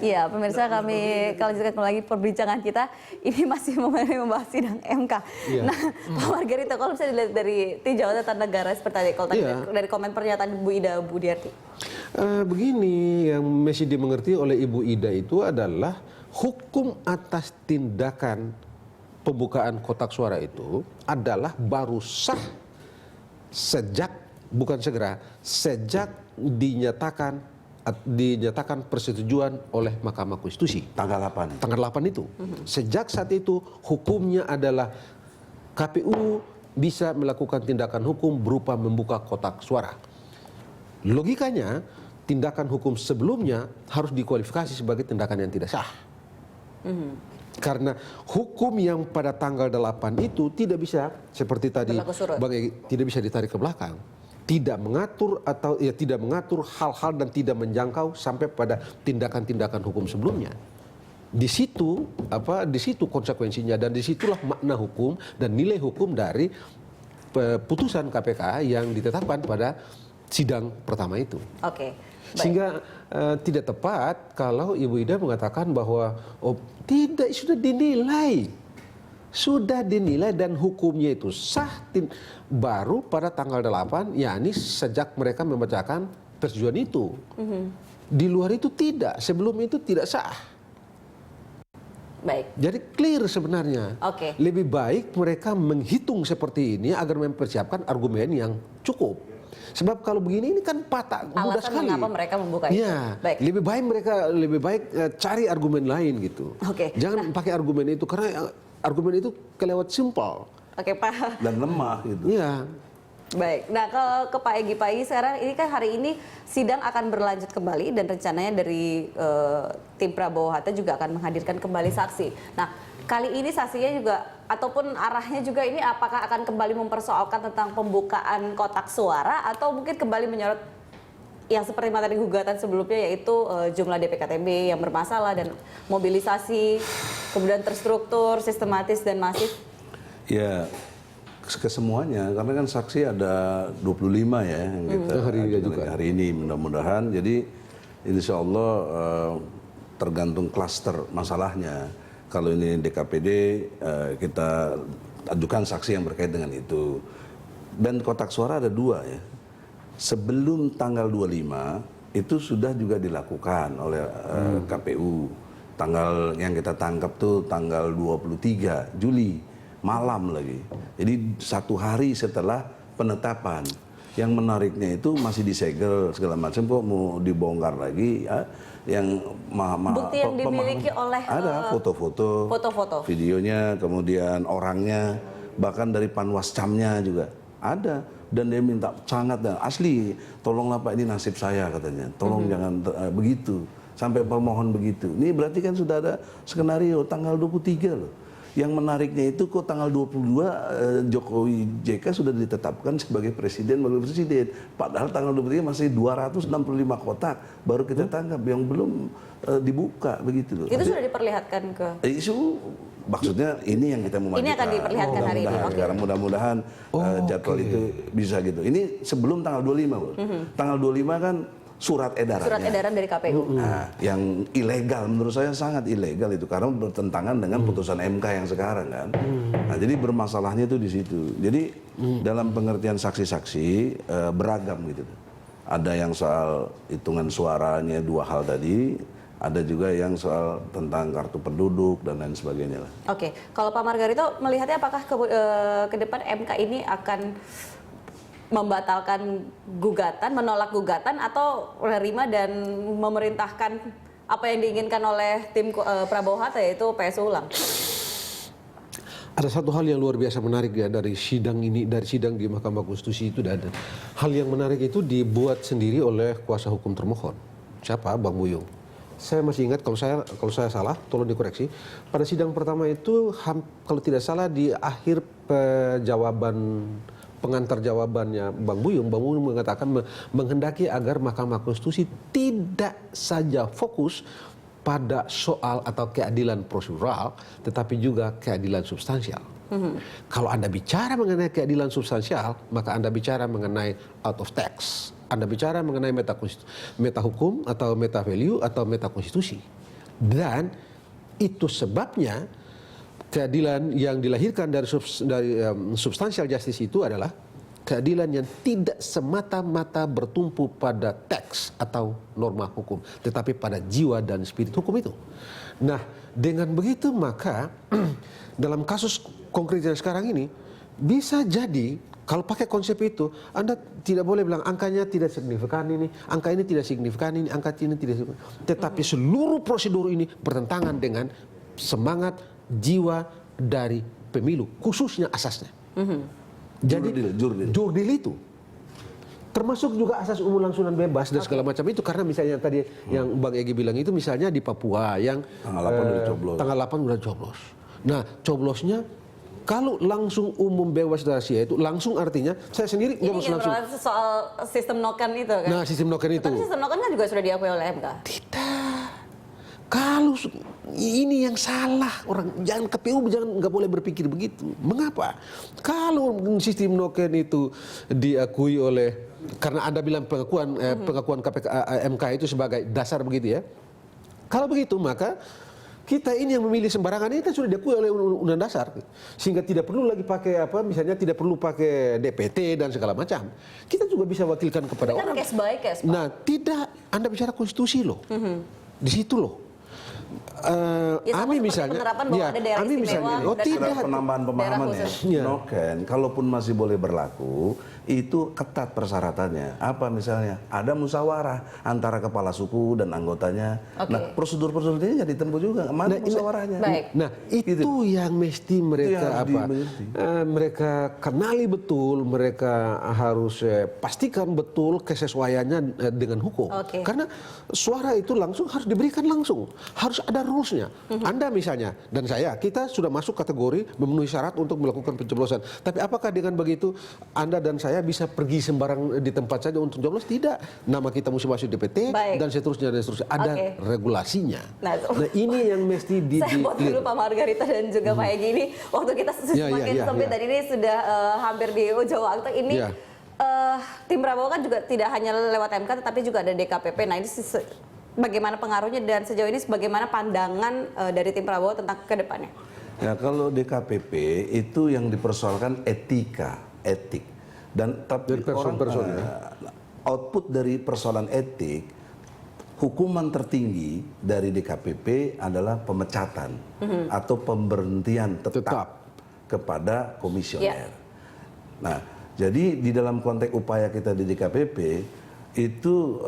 Iya, pemirsa, kami lanjutkan lagi perbincangan kita. Ini masih membahas sidang MK. Iya. Nah, Pak Margarito, kalau misalnya dilihat dari tinjauan tata negara seperti tadi, kalau tadi dari komen pernyataan Bu Ida Budiarti. Begini, yang mesti dimengerti oleh Ibu Ida itu adalah hukum atas tindakan pembukaan kotak suara itu adalah baru sah sejak, bukan segera, sejak dinyatakan persetujuan oleh Mahkamah Konstitusi. Tanggal 8. Tanggal 8 itu. Sejak saat itu hukumnya adalah KPU bisa melakukan tindakan hukum berupa membuka kotak suara. Logikanya, tindakan hukum sebelumnya harus dikualifikasi sebagai tindakan yang tidak sah. Karena hukum yang pada tanggal 8 itu tidak bisa, seperti tadi Bang Egy, tidak bisa ditarik ke belakang. Tidak mengatur atau ya tidak mengatur hal-hal dan tidak menjangkau sampai pada tindakan-tindakan hukum sebelumnya. Di situ konsekuensinya, dan disitulah makna hukum dan nilai hukum dari putusan KPK yang ditetapkan pada sidang pertama itu. Oke. Sehingga tidak tepat kalau Ibu Ida mengatakan bahwa tidak, sudah dinilai dan hukumnya itu sah baru pada tanggal 8, yakni sejak mereka membacakan persetujuan itu. Di luar itu tidak, sebelum itu tidak sah. Baik. Jadi clear sebenarnya. Oke. Lebih baik mereka menghitung seperti ini agar mempersiapkan argumen yang cukup. Sebab kalau begini ini kan patah, mudah sekali. Alasan mengapa mereka membuka itu. Ya, Baik. lebih baik cari argumen lain gitu. Oke. Jangan pakai argumen itu karena argumen itu kelewat simpel. Oke, Pak. Dan lemah gitu. Iya. Baik, nah ke Pak Egy sekarang ini kan hari ini sidang akan berlanjut kembali dan rencananya dari tim Prabowo Hatta juga akan menghadirkan kembali saksi. Nah, kali ini saksinya juga ataupun arahnya juga ini apakah akan kembali mempersoalkan tentang pembukaan kotak suara atau mungkin kembali menyorot yang seperti materi gugatan sebelumnya, yaitu jumlah DPKTB yang bermasalah dan mobilisasi kemudian terstruktur, sistematis dan masif. Ya, kesemuanya, karena kan saksi ada 25 ya yang kita hari ini mudah-mudahan. Jadi insya Allah tergantung klaster masalahnya. Kalau ini DKPD kita ajukan saksi yang berkait dengan itu. Dan kotak suara ada 2 ya. Sebelum tanggal 25 itu sudah juga dilakukan oleh KPU. Tanggal yang kita tangkap tuh tanggal 23 Juli. Malam lagi. Jadi 1 hari setelah penetapan. Yang menariknya itu masih disegel segala macam, kok mau dibongkar lagi ya. Yang bukti yang dimiliki oleh ada foto-foto, videonya, kemudian orangnya, bahkan dari panwascamnya juga ada. Dan dia minta sangat dan asli, tolonglah Pak, ini nasib saya katanya. Tolong jangan begitu. Sampai pemohon begitu. Ini berarti kan sudah ada skenario tanggal 23 loh. Yang menariknya itu kok tanggal 22 Jokowi JK sudah ditetapkan sebagai presiden, wakil presiden. Padahal tanggal 23 masih 265 kotak baru kita tangkap yang belum dibuka begitu loh. Itu sudah diperlihatkan ke isu, maksudnya ini yang kita memajukan. Ini akan diperlihatkan hari ini. Karena mudah-mudahan jadwal itu bisa gitu. Ini sebelum tanggal 25 loh. Tanggal 25 kan surat edaran dari KPU. Nah, yang ilegal menurut saya sangat ilegal itu karena bertentangan dengan putusan MK yang sekarang kan. Nah, jadi bermasalahnya itu di situ. Jadi dalam pengertian saksi-saksi beragam gitu. Ada yang soal hitungan suaranya 2 hal tadi, ada juga yang soal tentang kartu penduduk dan lain sebagainya lah. Oke, kalau Pak Margarito melihatnya apakah ke depan MK ini akan membatalkan gugatan, menolak gugatan, atau menerima dan memerintahkan apa yang diinginkan oleh tim Prabowo Hatta, yaitu PSU ulang? Ada satu hal yang luar biasa menarik ya dari sidang ini, dari sidang di Mahkamah Konstitusi itu ada. Hal yang menarik itu dibuat sendiri oleh kuasa hukum termohon. Siapa? Bang Buyung. Saya masih ingat, kalau saya salah, tolong dikoreksi. Pada sidang pertama itu, kalau tidak salah di akhir pengantar jawabannya Bang Buyung mengatakan menghendaki agar Mahkamah Konstitusi tidak saja fokus pada soal atau keadilan prosedural, tetapi juga keadilan substansial. Kalau Anda bicara mengenai keadilan substansial, maka Anda bicara mengenai out of text. Anda bicara mengenai meta hukum atau meta value atau meta konstitusi. Dan itu sebabnya keadilan yang dilahirkan dari substansial justice itu adalah keadilan yang tidak semata-mata bertumpu pada teks atau norma hukum, tetapi pada jiwa dan spirit hukum itu. Nah, dengan begitu maka dalam kasus konkret yang sekarang ini bisa jadi kalau pakai konsep itu, Anda tidak boleh bilang angkanya tidak signifikan ini, angka ini tidak signifikan ini, angka ini tidak signifikan. Tetapi seluruh prosedur ini bertentangan dengan semangat jiwa dari pemilu, khususnya asasnya. Jadi jurdil itu termasuk juga asas umum langsung dan bebas dan segala macam itu, karena misalnya tadi yang Bang Egy bilang itu misalnya di Papua yang tanggal 8 udah coblos. Nah, coblosnya kalau langsung umum bebas rahasia itu langsung artinya saya sendiri nyoblos langsung. Ini soal sistem noken itu kan. Nah, sistem noken itu. Tapi sistem noken kan juga sudah diakui oleh MK. Tidak. Kalau ini yang salah, orang jangan KPU nggak boleh berpikir begitu. Mengapa? Kalau sistem noken itu diakui oleh, karena Anda bilang pengakuan KPK, MK itu sebagai dasar begitu ya. Kalau begitu maka kita ini yang memilih sembarangan ini kan sudah diakui oleh Undang Dasar, sehingga tidak perlu lagi pakai misalnya tidak perlu pakai DPT dan segala macam. Kita juga bisa wakilkan kepada orang. Kan case by case, Pak. Nah, tidak, Anda bicara konstitusi loh, di situ loh. Ami misalnya, Ami misalnya, tidak penambahan pemahaman ya. Noken, kalaupun masih boleh berlaku, itu ketat persyaratannya. Apa misalnya? Ada musyawarah antara kepala suku dan anggotanya. Nah, prosedur-prosedur ini jadi ditempuh juga. Mana musyawarahnya? Nah, itu yang mesti mereka mereka kenali betul, mereka harus pastikan betul kesesuaiannya dengan hukum. Karena suara itu langsung harus diberikan langsung. Harus ada rules-nya. Anda misalnya dan kita sudah masuk kategori memenuhi syarat untuk melakukan pencoblosan. Tapi apakah dengan begitu Anda dan saya bisa pergi sembarang di tempat saja untuk coblos? Tidak. Nama kita mesti masuk DPT dan seterusnya dan seterusnya. Ada regulasinya. Nah, ini yang mesti saya mau dulu Pak Margarita dan juga Pak Egy ini waktu kita semakin sempit dan ini sudah hampir di ujung waktu ini. Tim Prabowo kan juga tidak hanya lewat MK tetapi juga ada DKPP. Nah, ini bagaimana pengaruhnya dan sejauh ini bagaimana pandangan dari tim Prabowo tentang kedepannya? Ya, kalau DKPP itu yang dipersoalkan etik. Dan tapi output dari persoalan etik, hukuman tertinggi dari DKPP adalah pemecatan atau pemberhentian tetap kepada komisioner. Nah, jadi di dalam konteks upaya kita di DKPP itu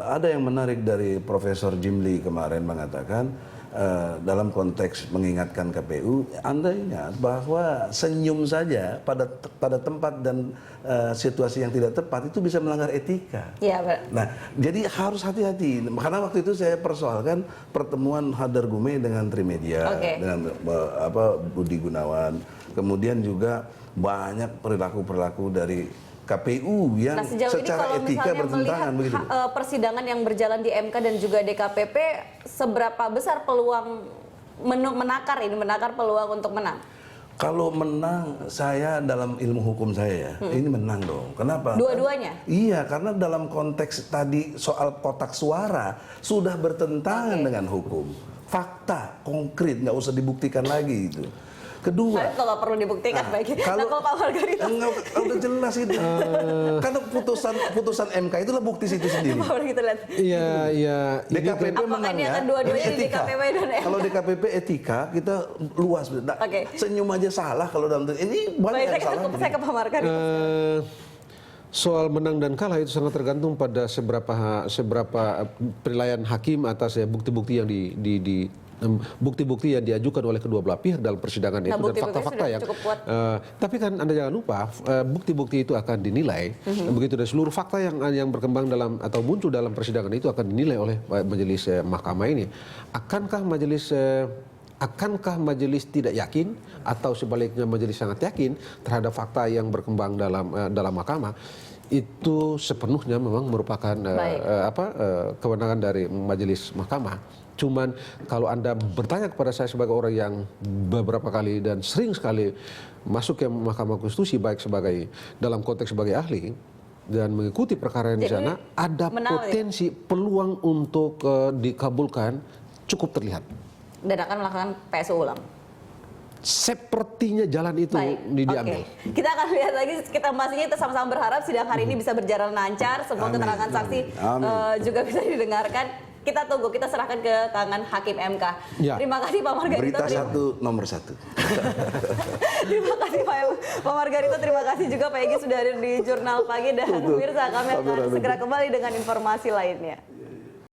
ada yang menarik dari Profesor Jimli kemarin mengatakan dalam konteks mengingatkan KPU, Anda ingat bahwa senyum saja pada tempat dan situasi yang tidak tepat itu bisa melanggar etika. Nah, jadi harus hati-hati. Karena waktu itu saya persoalkan pertemuan Hadar Gume dengan Trimedia, dengan Budi Gunawan, kemudian juga banyak perilaku-perilaku dari KPU yang secara etika bertentangan begitu. Persidangan yang berjalan di MK dan juga DKPP, seberapa besar peluang menakar peluang untuk menang? Kalau menang, saya dalam ilmu hukum saya ini menang dong. Kenapa? Dua-duanya? Iya, karena dalam konteks tadi soal kotak suara sudah bertentangan dengan hukum. Fakta, konkret, nggak usah dibuktikan lagi itu. Kedua, kalau perlu dibuktikan kalau Pak Margarita udah jelas itu. Karena putusan MK itulah bukti itu sendiri. Iya. DKPP menangnya etika. Kalau DKPP etika kita luas. Senyum aja salah kalau dalam ini banyak yang salah. Saya ke Pak Margarita. Soal menang dan kalah itu sangat tergantung pada seberapa penilaian hakim atas bukti-bukti yang bukti-bukti yang diajukan oleh kedua belah pihak dalam persidangan itu dan fakta-fakta yang tapi kan Anda jangan lupa bukti-bukti itu akan dinilai begitu, dan seluruh fakta yang berkembang dalam atau muncul dalam persidangan itu akan dinilai oleh majelis mahkamah ini. Akankah majelis tidak yakin atau sebaliknya majelis sangat yakin terhadap fakta yang berkembang dalam mahkamah? Itu sepenuhnya memang merupakan kewenangan dari majelis mahkamah. Cuman kalau Anda bertanya kepada saya sebagai orang yang beberapa kali dan sering sekali masuk ke Mahkamah Konstitusi baik sebagai dalam konteks sebagai ahli dan mengikuti perkara di sana, ada potensi peluang untuk dikabulkan cukup terlihat. Dan akan melakukan PSU ulang. Sepertinya jalan itu diambil. Oke. Kita akan lihat lagi, kita pastinya kita sama-sama berharap sidang hari ini bisa berjalan lancar, semua keterangan saksi juga bisa didengarkan. Kita tunggu, kita serahkan ke tangan Hakim MK. Ya. Terima kasih Pak Margarito. Berita satu nomor satu. Terima kasih Pak Margarito, terima kasih juga Pak Egy sudah hadir di Jurnal Pagi, dan pemirsa kami akan segera kembali dengan informasi lainnya.